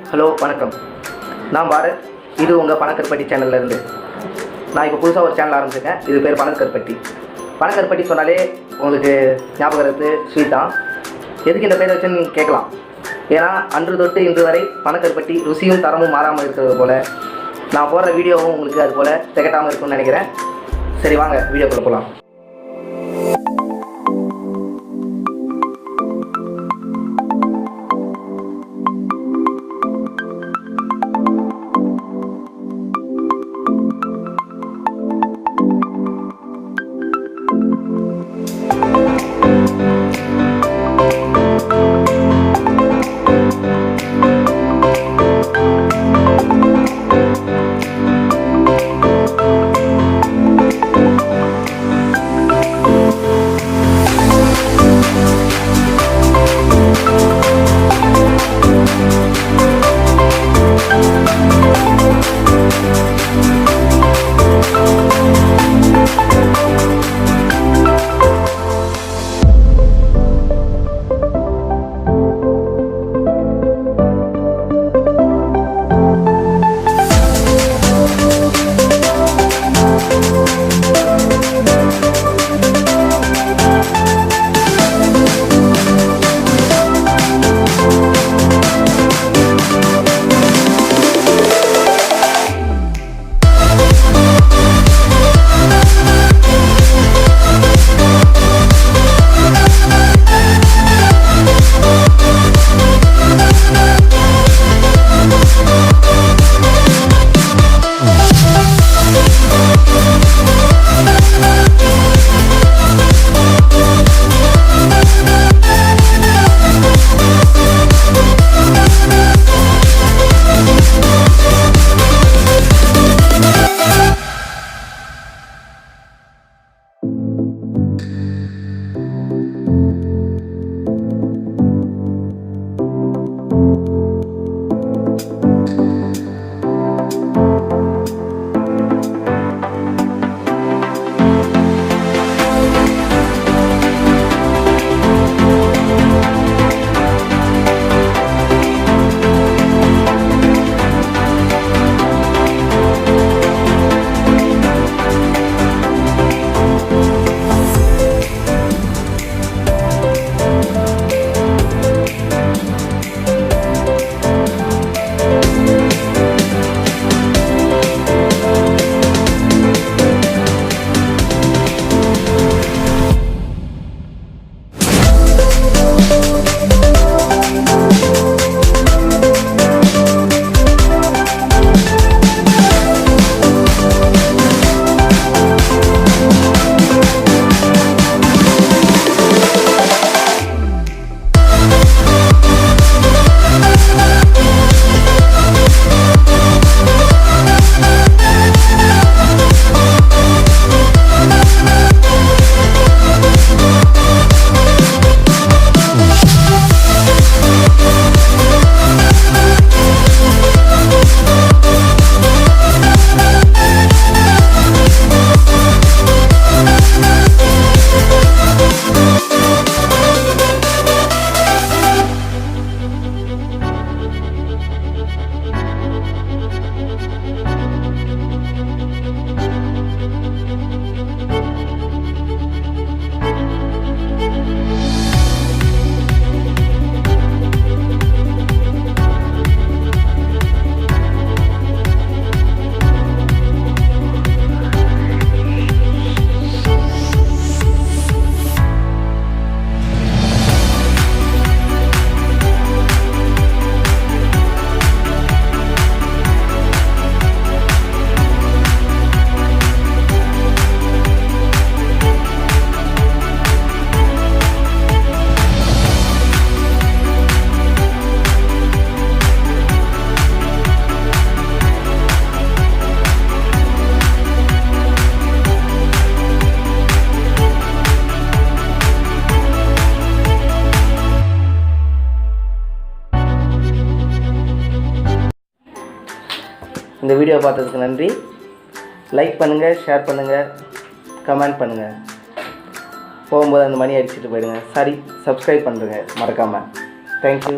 Hello வணக்கம். நான் பாரத். இது உங்கள் பனா கருப்பட்டி சேனல்லேருந்து. நான் இப்போ புதுசாக ஒரு சேனல் ஆரம்பிச்சிருக்கேன். இது பேர் பனா கருப்பட்டி. பனா கருப்பட்டி சொன்னாலே உங்களுக்கு ஞாபகம் வருது ஸ்வீட் தான். எதுக்கு இந்த பேர் வச்சுன்னு நீங்கள் கேட்கலாம். ஏன்னா அன்று தொட்டு இன்று வரை பனா கருப்பட்டி ருசியும் தரமும் மாறாமல் இருக்கிறது போல் நான் போடுற வீடியோவும் உங்களுக்கு அது போல் திகட்டாமல் இருக்கும்னு நினைக்கிறேன். சரி வாங்க வீடியோக்குள்ளே போகலாம். இந்த வீடியோ பார்த்ததுக்கு நன்றி. லைக் பண்ணுங்கள், ஷேர் பண்ணுங்கள், கமெண்ட் பண்ணுங்கள். போகும்போது அந்த மணி அடிச்சுட்டு போயிடுங்க. சாரி, சப்ஸ்கிரைப் பண்ணுறேங்க மறக்காமல். தேங்க்யூ.